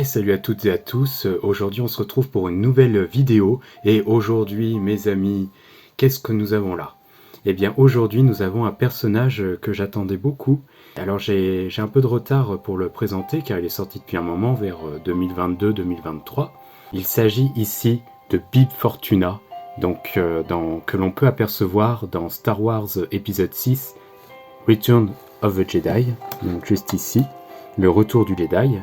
salut à toutes et à tous. Aujourd'hui on se retrouve pour une nouvelle vidéo. Et aujourd'hui mes amis, qu'est-ce que nous avons là? Eh bien aujourd'hui nous avons un personnage que j'attendais beaucoup. Alors j'ai un peu de retard pour le présenter car il est sorti depuis un moment, vers 2022-2023. Il s'agit ici de Bib Fortuna, donc, que l'on peut apercevoir dans Star Wars épisode 6, Return of the Jedi, donc juste ici, le retour du Jedi.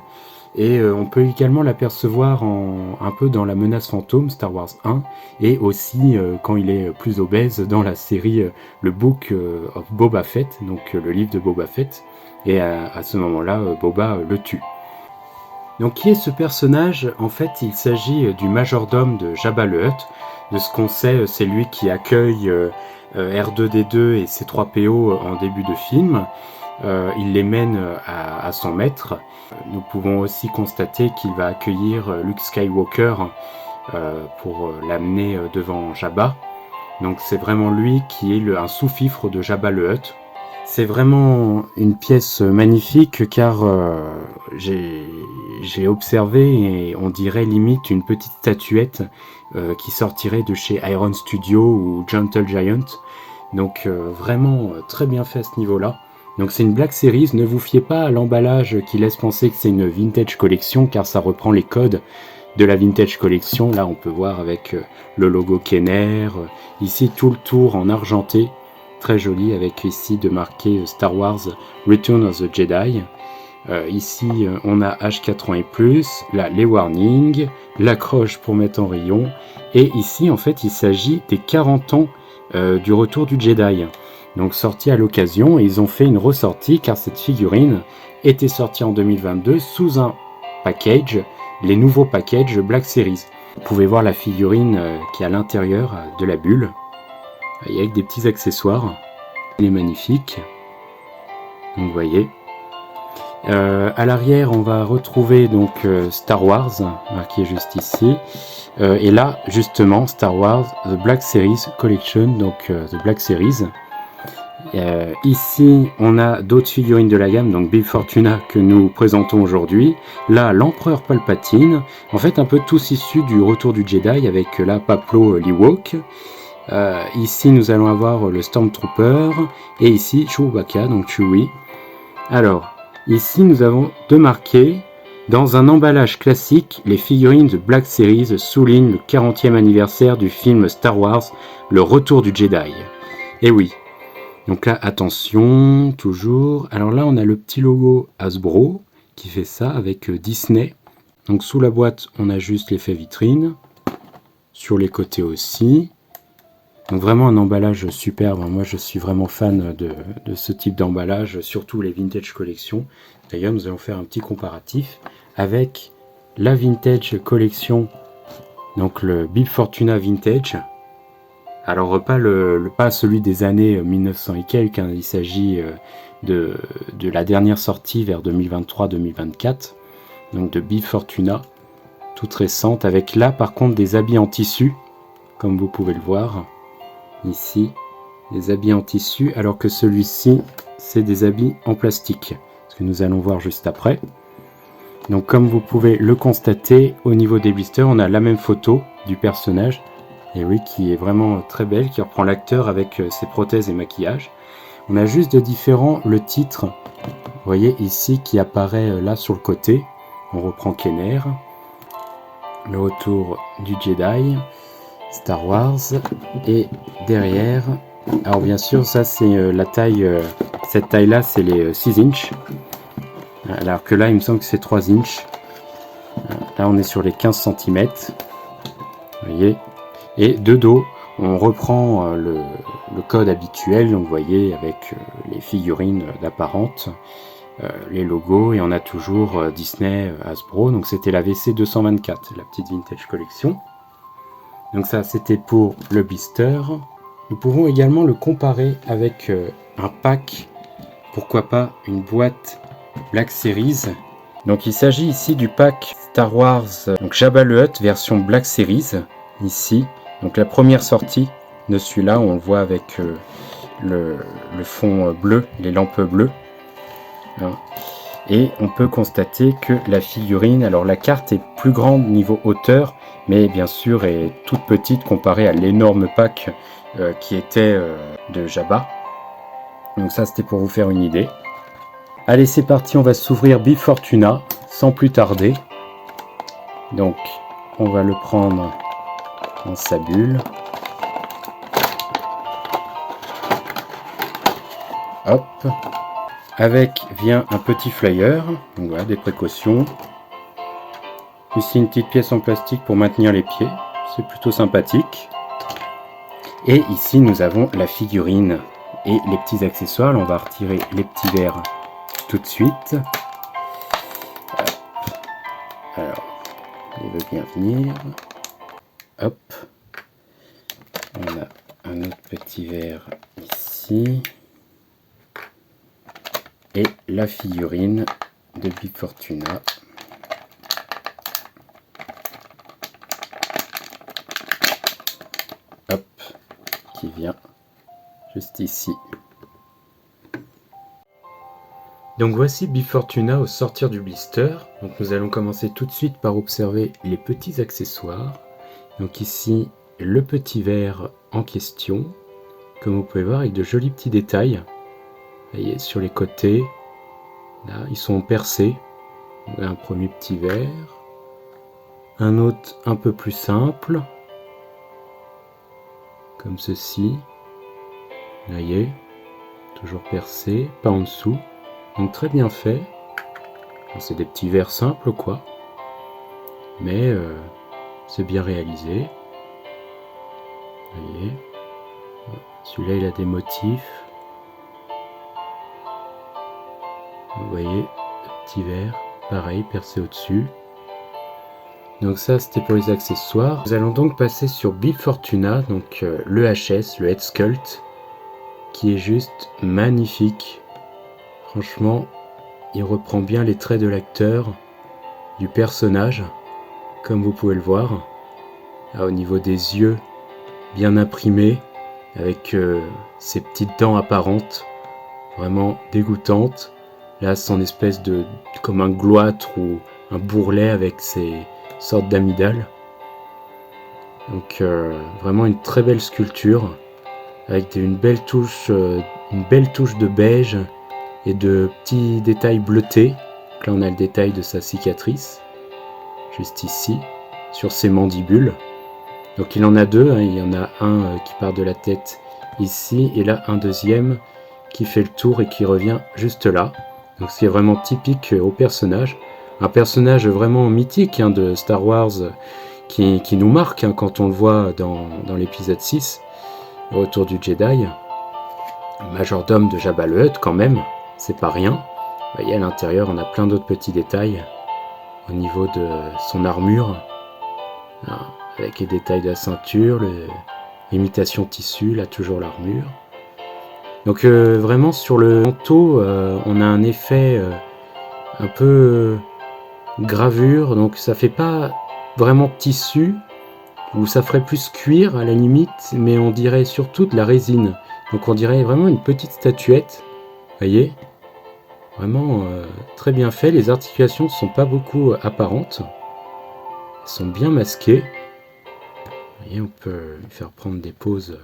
Et on peut également l'apercevoir un peu dans La Menace Fantôme, Star Wars 1, et aussi quand il est plus obèse dans la série le Book of Boba Fett, donc le livre de Boba Fett, et à ce moment-là, Boba le tue. Donc qui est ce personnage? En fait, il s'agit du majordome de Jabba le Hutt. De ce qu'on sait, c'est lui qui accueille R2-D2 et C3PO en début de film. Il les mène à son maître. Nous pouvons aussi constater qu'il va accueillir Luke Skywalker pour l'amener devant Jabba. Donc c'est vraiment lui qui est un sous-fifre de Jabba le Hutt. C'est vraiment une pièce magnifique car j'ai observé et on dirait limite une petite statuette qui sortirait de chez Iron Studio ou Gentle Giant. Donc vraiment très bien fait à ce niveau-là. Donc c'est une Black Series, ne vous fiez pas à l'emballage qui laisse penser que c'est une Vintage Collection car ça reprend les codes de la Vintage Collection. Là on peut voir avec le logo Kenner, ici tout le tour en argenté, très joli, avec ici de marqué Star Wars Return of the Jedi. Ici on a H4 ans et plus, là les warnings, l'accroche pour mettre en rayon, et ici en fait il s'agit des 40 ans du retour du Jedi. Donc sorti à l'occasion, et ils ont fait une ressortie car cette figurine était sortie en 2022 sous un package, les nouveaux packages Black Series. Vous pouvez voir la figurine qui est à l'intérieur de la bulle, et avec des petits accessoires. Elle est magnifique, donc vous voyez. À l'arrière, on va retrouver donc Star Wars, marqué juste ici. Et là, justement, Star Wars The Black Series Collection, donc The Black Series. Ici, on a d'autres figurines de la gamme, donc Bib Fortuna que nous présentons aujourd'hui. Là, l'Empereur Palpatine, en fait un peu tous issus du Retour du Jedi avec là Paplo l'Ewok. Ici, nous allons avoir le Stormtrooper et ici Chewbacca, donc Chewie. Alors, ici, nous avons deux marqués. Dans un emballage classique, les figurines de Black Series soulignent le 40e anniversaire du film Star Wars, Le Retour du Jedi. Et oui. Donc là, attention, toujours. Alors là, on a le petit logo Hasbro qui fait ça avec Disney. Donc sous la boîte, on a juste l'effet vitrine. Sur les côtés aussi. Donc vraiment un emballage superbe. Moi, je suis vraiment fan de ce type d'emballage, surtout les Vintage Collection. D'ailleurs, nous allons faire un petit comparatif avec la Vintage Collection, donc le Bib Fortuna Vintage. Alors pas celui des années 1900 et quelques, hein, il s'agit de la dernière sortie vers 2023-2024, donc de Bib Fortuna, toute récente, avec là par contre des habits en tissu, comme vous pouvez le voir, ici, des habits en tissu, alors que celui-ci, c'est des habits en plastique, ce que nous allons voir juste après. Donc comme vous pouvez le constater, au niveau des blisters, on a la même photo du personnage, et oui, qui est vraiment très belle, qui reprend l'acteur avec ses prothèses et maquillage. On a juste de différents le titre, vous voyez ici, qui apparaît là sur le côté. On reprend Kenner, le retour du Jedi, Star Wars, et derrière, alors bien sûr ça c'est la taille, cette taille là c'est les 6 inches, alors que là il me semble que c'est 3 inches. Là on est sur les 15 cm, vous voyez. Et de dos, on reprend le code habituel, donc vous voyez, avec les figurines d'apparentes, les logos, et on a toujours Disney, Hasbro, donc c'était la VC224, la petite Vintage Collection. Donc ça, c'était pour le blister. Nous pouvons également le comparer avec un pack, pourquoi pas une boîte Black Series. Donc il s'agit ici du pack Star Wars, donc Jabba le Hutt version Black Series, ici. Donc la première sortie de celui-là, on le voit avec le fond bleu, les lampes bleues. Hein. Et on peut constater que la figurine, alors la carte est plus grande niveau hauteur, mais bien sûr est toute petite comparée à l'énorme pack qui était de Jabba. Donc ça c'était pour vous faire une idée. Allez c'est parti, on va s'ouvrir Bib Fortuna sans plus tarder. Donc on va le prendre dans sa bulle. Hop. Avec vient un petit flyer, donc voilà, des précautions. Ici une petite pièce en plastique pour maintenir les pieds, c'est plutôt sympathique. Et ici nous avons la figurine et les petits accessoires. Là, on va retirer les petits verres tout de suite. Alors, il veut bien venir. Hop. On a un autre petit verre ici. Et la figurine de Bib Fortuna. Hop, qui vient juste ici. Donc voici Bib Fortuna au sortir du blister. Donc nous allons commencer tout de suite par observer les petits accessoires. Donc ici, le petit verre en question, comme vous pouvez voir, avec de jolis petits détails. Vous voyez, sur les côtés, là, ils sont percés. Un premier petit verre, un autre un peu plus simple, comme ceci. Vous voyez, toujours percé, pas en dessous. Donc très bien fait. C'est des petits verres simples quoi, mais c'est bien réalisé. Vous voyez, celui-là il a des motifs. Vous voyez, le petit verre, pareil, percé au-dessus. Donc ça c'était pour les accessoires. Nous allons donc passer sur Bib Fortuna, donc le HS, le Head Sculpt, qui est juste magnifique. Franchement, il reprend bien les traits de l'acteur, du personnage, comme vous pouvez le voir. Là, au niveau des yeux, bien imprimés, avec ses petites dents apparentes, vraiment dégoûtantes. Là, son espèce de, comme un gloître ou un bourrelet avec ses sortes d'amygdales. Donc vraiment une très belle sculpture, avec une belle touche de beige et de petits détails bleutés. Donc là on a le détail de sa cicatrice, juste ici, sur ses mandibules. Donc il en a deux, hein. Il y en a un qui part de la tête ici, et là un deuxième qui fait le tour et qui revient juste là. Donc ce qui est vraiment typique au personnage. Un personnage vraiment mythique hein, de Star Wars qui nous marque hein, quand on le voit dans l'épisode 6, le Retour du Jedi. Majordome de Jabba le Hutt quand même, c'est pas rien. Vous voyez à l'intérieur on a plein d'autres petits détails au niveau de son armure, avec les détails de la ceinture, l'imitation tissu, là toujours l'armure. Donc vraiment sur le manteau on a un effet un peu gravure, donc ça fait pas vraiment tissu, ou ça ferait plus cuir à la limite, mais on dirait surtout de la résine. Donc on dirait vraiment une petite statuette, voyez, vraiment très bien fait. Les articulations ne sont pas beaucoup apparentes, elles sont bien masquées. Vous voyez, on peut lui faire prendre des poses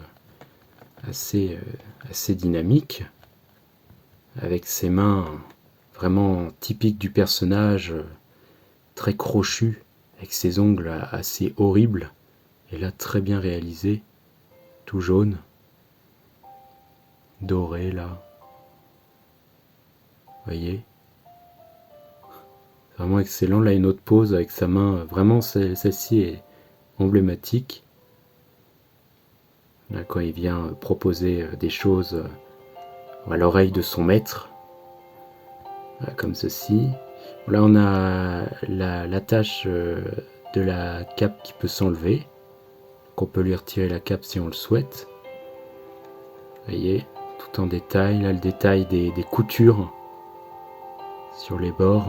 assez dynamiques, avec ses mains vraiment typiques du personnage, très crochues, avec ses ongles assez horribles, et là très bien réalisé, tout jaune, doré là, vous voyez, vraiment excellent. Là une autre pose avec sa main, vraiment celle-ci est emblématique, là quand il vient proposer des choses à l'oreille de son maître, là, comme ceci. Là on a l'attache de la cape qui peut s'enlever, qu'on peut lui retirer la cape si on le souhaite. Vous voyez, tout en détail, là le détail des coutures sur les bords,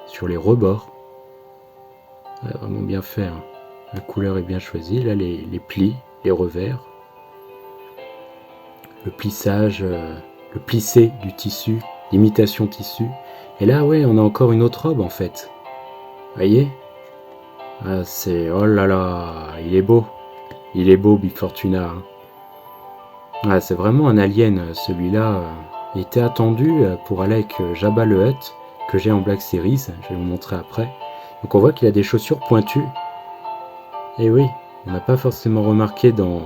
sur les rebords. Ouais, vraiment bien fait, hein. La couleur est bien choisie, là les plis, les revers. Le plissage, le plissé du tissu, l'imitation tissu. Et là, ouais, on a encore une autre robe en fait. Voyez? Ah, c'est... Oh là là, il est beau Big Fortuna, hein. Ah, c'est vraiment un alien, celui-là. Il était attendu pour aller avec Jabba le Hutt, que j'ai en Black Series, je vais vous montrer après. Donc on voit qu'il a des chaussures pointues. Et oui, on n'a pas forcément remarqué dans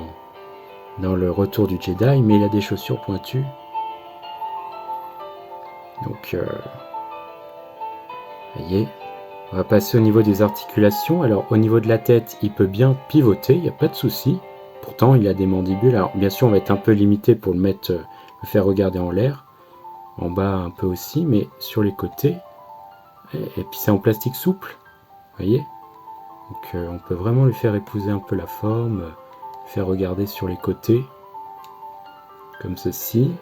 le retour du Jedi, mais il a des chaussures pointues. Donc, voyez, on va passer au niveau des articulations. Alors au niveau de la tête, il peut bien pivoter, il n'y a pas de souci. Pourtant, il a des mandibules. Alors bien sûr, on va être un peu limité pour le faire regarder en l'air. En bas un peu aussi, mais sur les côtés. Et puis c'est en plastique souple, voyez. Donc on peut vraiment lui faire épouser un peu la forme, faire regarder sur les côtés, comme ceci.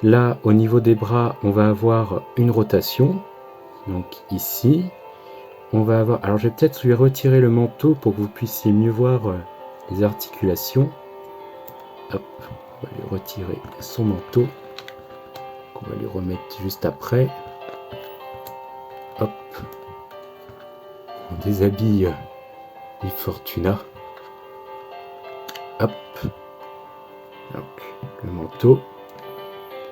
Là, au niveau des bras, on va avoir une rotation. Donc ici, on va avoir... Alors je vais peut-être lui retirer le manteau pour que vous puissiez mieux voir les articulations. Hop, on va lui retirer son manteau, qu'on va lui remettre juste après. Hop, on déshabille les Fortuna. Hop, donc le manteau.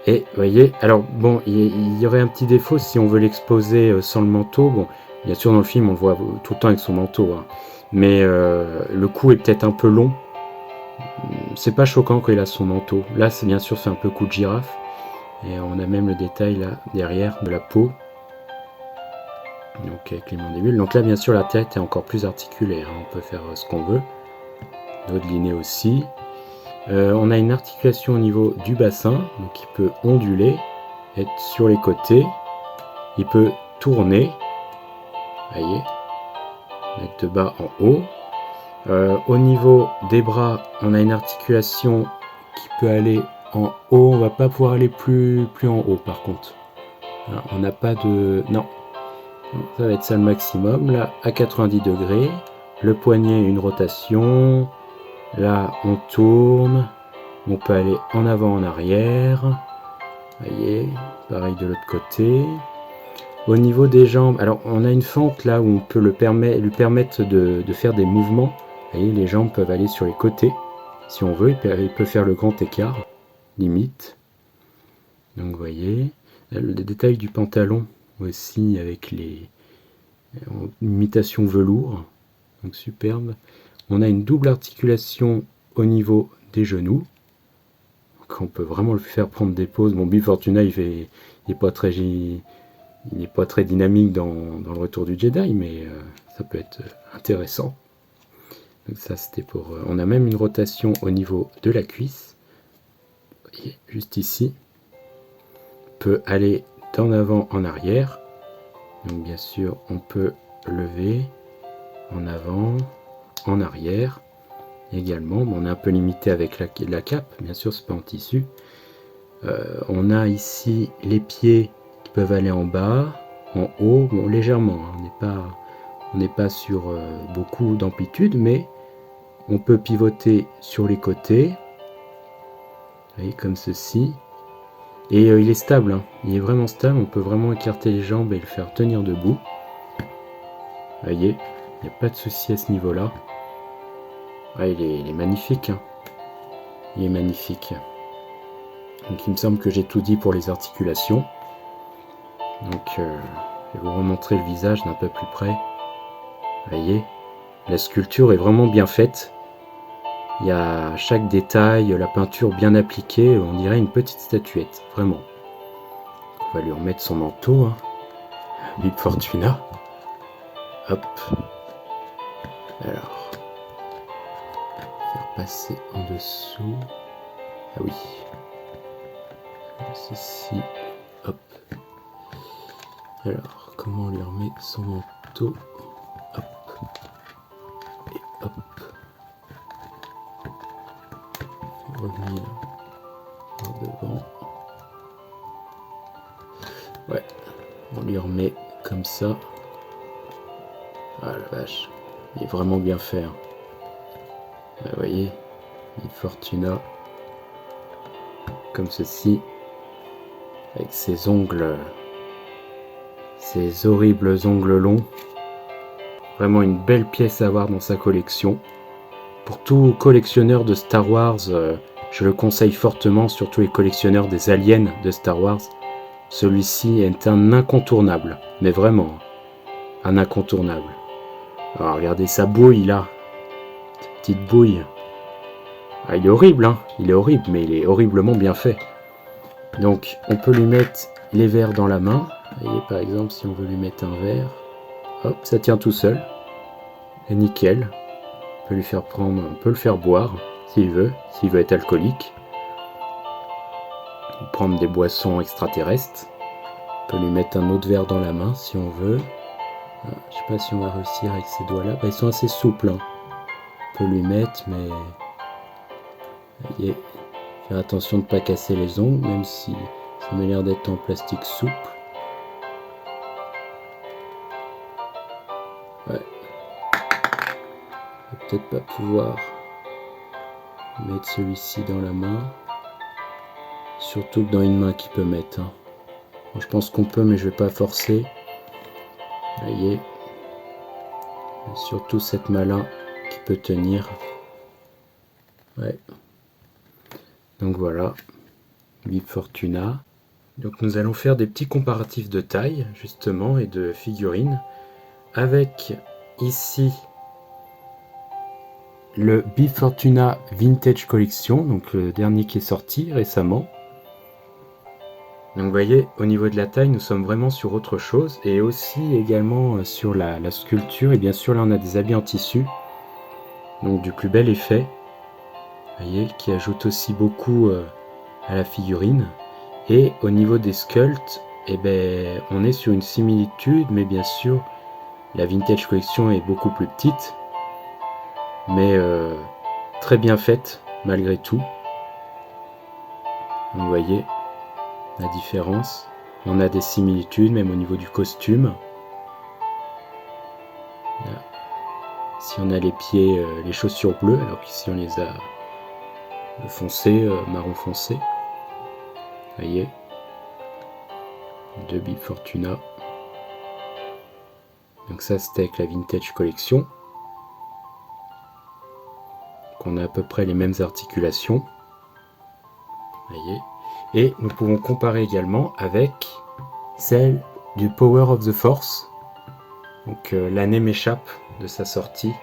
Et vous voyez, alors bon, il y aurait un petit défaut si on veut l'exposer sans le manteau. Bon, bien sûr dans le film on le voit tout le temps avec son manteau, hein. Mais le cou est peut-être un peu long. C'est pas choquant quand il a son manteau. Là c'est bien sûr c'est un peu cou de girafe. Et on a même le détail là derrière de la peau. Donc avec les mandibules. Donc là bien sûr la tête est encore plus articulée, hein. On peut faire ce qu'on veut. Dodelinée aussi. On a une articulation au niveau du bassin, donc il peut onduler, être sur les côtés, il peut tourner, voyez, mettre de bas en haut. Au niveau des bras, on a une articulation qui peut aller en haut, on va pas pouvoir aller plus en haut par contre. Là, on n'a pas de... Non, ça va être ça le maximum, là à 90 degrés, le poignet une rotation, là on tourne. On peut aller en avant, en arrière. Voyez, pareil de l'autre côté. Au niveau des jambes, alors on a une fente là où on peut lui permettre de faire des mouvements. Voyez, les jambes peuvent aller sur les côtés. Si on veut, il peut faire le grand écart, limite. Donc vous voyez, le détail du pantalon aussi avec les imitations velours. Donc superbe. On a une double articulation au niveau des genoux. On peut vraiment le faire prendre des pauses. Bon, Bib Fortuna, il n'est pas très dynamique dans le retour du Jedi, mais ça peut être intéressant. Donc ça, c'était pour... on a même une rotation au niveau de la cuisse. Vous voyez, juste ici. On peut aller d'en avant, en arrière. Donc bien sûr, on peut lever en avant, en arrière. Également, on est un peu limité avec la cape, bien sûr c'est pas en tissu. On a ici les pieds qui peuvent aller en bas, en haut, bon légèrement, hein. On n'est pas sur beaucoup d'amplitude, mais on peut pivoter sur les côtés, vous voyez, comme ceci. Et il est stable, hein. Il est vraiment stable, on peut vraiment écarter les jambes et le faire tenir debout. Vous voyez, il n'y a pas de souci à ce niveau-là. Ah, il est magnifique, hein. Il est magnifique. Donc il me semble que j'ai tout dit pour les articulations. Donc je vais vous remontrer le visage d'un peu plus près. Vous voyez, la sculpture est vraiment bien faite. Il y a chaque détail, la peinture bien appliquée, on dirait une petite statuette, vraiment. On va lui remettre son manteau, hein. Bib Fortuna. Hop. Alors, faire passer en dessous. Ah oui. Ceci. Hop. Alors, comment on lui remet son manteau? Hop. Et hop. Revenir par devant. Ouais. On lui remet comme ça. Ah la vache. Il est vraiment bien fait, hein. Vous voyez, Bib Fortuna. Comme ceci. Avec ses ongles Ces horribles ongles longs. Vraiment une belle pièce à avoir dans sa collection. Pour tout collectionneur de Star Wars, je le conseille fortement, surtout les collectionneurs des aliens de Star Wars. Celui-ci est un incontournable, mais vraiment, un incontournable. Alors regardez sa bouille là, cette petite bouille. Ah, il est horrible, hein, il est horrible, mais il est horriblement bien fait. Donc on peut lui mettre les verres dans la main. Vous voyez, par exemple, si on veut lui mettre un verre, hop, ça tient tout seul. Et nickel. On peut lui faire prendre, on peut le faire boire s'il veut être alcoolique. Ou prendre des boissons extraterrestres. On peut lui mettre un autre verre dans la main si on veut. Ah, je sais pas si on va réussir avec ces doigts-là. Bah, ils sont assez souples, hein. On peut lui mettre, mais voyez, faire attention de ne pas casser les ongles, même si ça m'a l'air d'être en plastique souple. Ouais. On va peut-être pas pouvoir mettre celui-ci dans la main. Surtout que dans une main qu'il peut mettre. Hein. Bon, je pense qu'on peut, mais je vais pas forcer. Vous voyez. Et surtout cette main-là qui peut tenir. Ouais. Donc voilà. Bib Fortuna. Donc nous allons faire des petits comparatifs de taille, justement, et de figurines. Avec ici le Bib Fortuna Vintage Collection, donc le dernier qui est sorti récemment. Donc vous voyez, au niveau de la taille, nous sommes vraiment sur autre chose, et aussi également sur la sculpture, et bien sûr là on a des habits en tissu, donc du plus bel effet, vous voyez, qui ajoute aussi beaucoup à la figurine. Et au niveau des sculpts, eh ben, on est sur une similitude, mais bien sûr la Vintage Collection est beaucoup plus petite, mais très bien faite malgré tout. Vous voyez la différence. On a des similitudes même au niveau du costume. Là. Ici on a les pieds, les chaussures bleues, alors qu'ici on les a foncées, marron foncé. Vous voyez, de Bib Fortuna. Donc ça c'était avec la Vintage Collection. On a à peu près les mêmes articulations. Vous voyez. Et nous pouvons comparer également avec celle du Power of the Force. Donc l'année m'échappe de sa sortie.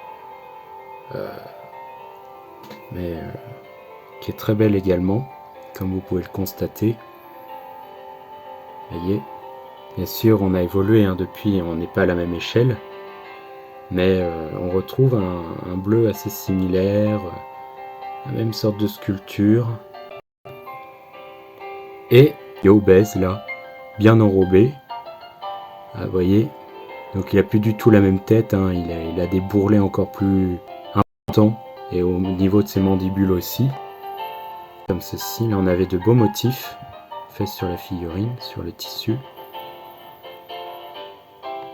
Mais qui est très belle également, comme vous pouvez le constater. Vous voyez. Bien sûr, on a évolué hein, depuis, on n'est pas à la même échelle. Mais on retrouve un bleu assez similaire, la même sorte de sculpture. Et il est obèse là, bien enrobé. Ah, vous voyez, donc il n'a plus du tout la même tête, hein. Il a des bourrelets encore plus importants, et au niveau de ses mandibules aussi. Comme ceci, là on avait de beaux motifs faits sur la figurine, sur le tissu.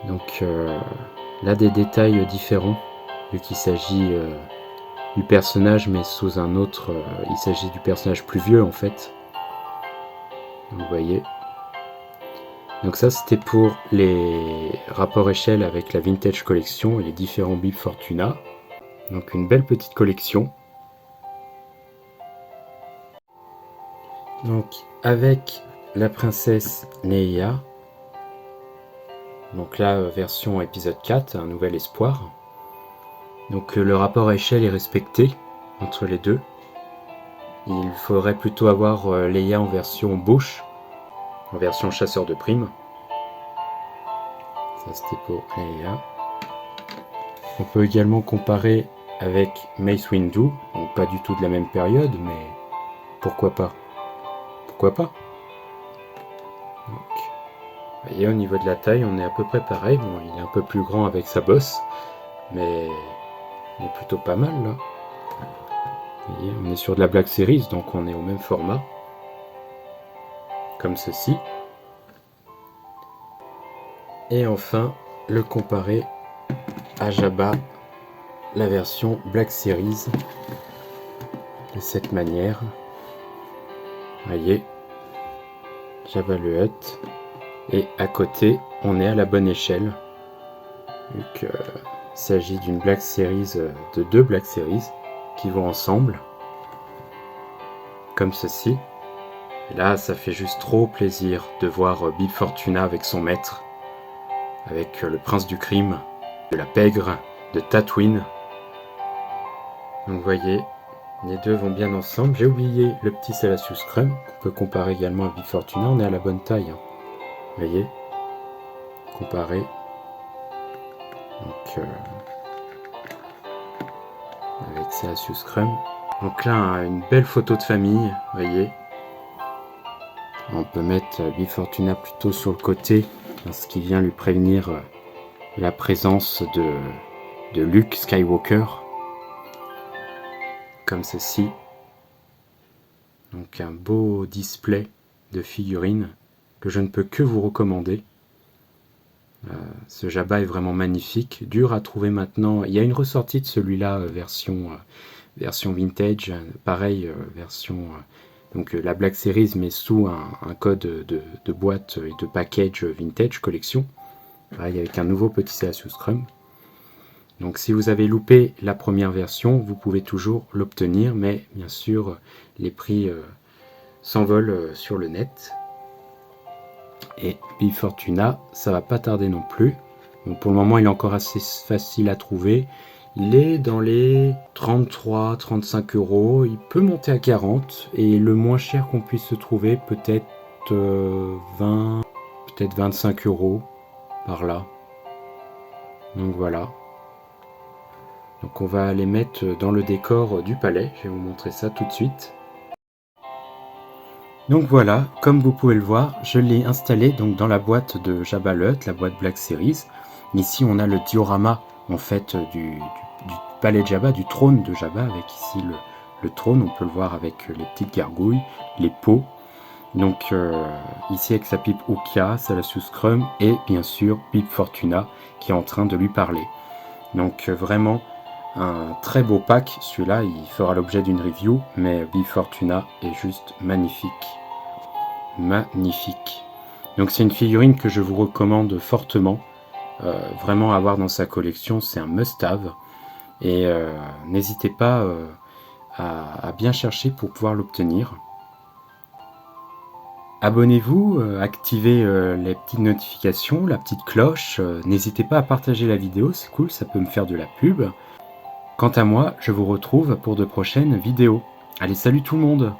Donc là des détails différents, vu qu'il s'agit du personnage, mais sous un autre, il s'agit du personnage plus vieux en fait. Donc, vous voyez. Donc ça c'était pour les rapports échelle avec la Vintage Collection et les différents Bib Fortuna. Donc une belle petite collection. Donc avec la princesse Leia. Donc là version épisode 4, un nouvel espoir. Donc le rapport à échelle est respecté entre les deux. Il faudrait plutôt avoir Leia en version Bush, en version chasseur de primes. Ça c'était pour Leia. On peut également comparer avec Mace Windu, donc pas du tout de la même période, mais pourquoi pas? Pourquoi pas? Donc, vous voyez, au niveau de la taille, on est à peu près pareil. Bon, il est un peu plus grand avec sa bosse, mais il est plutôt pas mal là. Vous voyez, on est sur de la Black Series, donc on est au même format. Comme ceci. Et enfin, le comparer à Jabba, la version Black Series, de cette manière. Vous voyez, Jabba le Hutt. Et à côté, on est à la bonne échelle, vu qu'il s'agit d'une Black Series, de 2 Black Series qui vont ensemble, comme ceci. Et là, ça fait juste trop plaisir de voir Bib Fortuna avec son maître, avec le prince du crime, de la pègre, de Tatooine. Donc vous voyez, les deux vont bien ensemble. J'ai oublié le petit Salacious Crumb, qu'on peut comparer également à Bib Fortuna. On est à la bonne taille, hein. Vous voyez, comparé. Donc, avec Salacious Crumb. Donc là, une belle photo de famille, vous voyez. On peut mettre Bib Fortuna plutôt sur le côté, parce qu'il vient lui prévenir la présence de Luke Skywalker, comme ceci. Donc un beau display de figurines que je ne peux que vous recommander. Ce Jabba est vraiment magnifique, dur à trouver maintenant. Il y a une ressortie de celui-là, version vintage, pareil, version... donc la Black Series, mais sous un code de boîte et de package vintage collection. Pareil, avec un nouveau petit Salacious Crumb. Donc si vous avez loupé la première version, vous pouvez toujours l'obtenir, mais bien sûr, les prix s'envolent sur le net. Et Bib Fortuna, ça va pas tarder non plus. Donc pour le moment, il est encore assez facile à trouver. Il est dans les 33-35 €. Il peut monter à 40. Et le moins cher qu'on puisse se trouver, peut-être 20, peut-être 25 € par là. Donc voilà. Donc on va les mettre dans le décor du palais. Je vais vous montrer ça tout de suite. Donc voilà, comme vous pouvez le voir, je l'ai installé donc dans la boîte de Jabba the Hutt, la boîte Black Series. Ici on a le diorama en fait du palais de Jabba, du trône de Jabba, avec ici le trône, on peut le voir avec les petites gargouilles, les pots. Donc ici avec sa pipe Ukia, Salacious Crumb et bien sûr Bib Fortuna qui est en train de lui parler. Donc vraiment un très beau pack, celui-là il fera l'objet d'une review, mais Bib Fortuna est juste magnifique. Magnifique. Donc c'est une figurine que je vous recommande fortement, vraiment à avoir dans sa collection, c'est un must-have. Et n'hésitez pas à bien chercher pour pouvoir l'obtenir. Abonnez-vous, activez les petites notifications, la petite cloche, n'hésitez pas à partager la vidéo, c'est cool, ça peut me faire de la pub. Quant à moi, je vous retrouve pour de prochaines vidéos. Allez, salut tout le monde!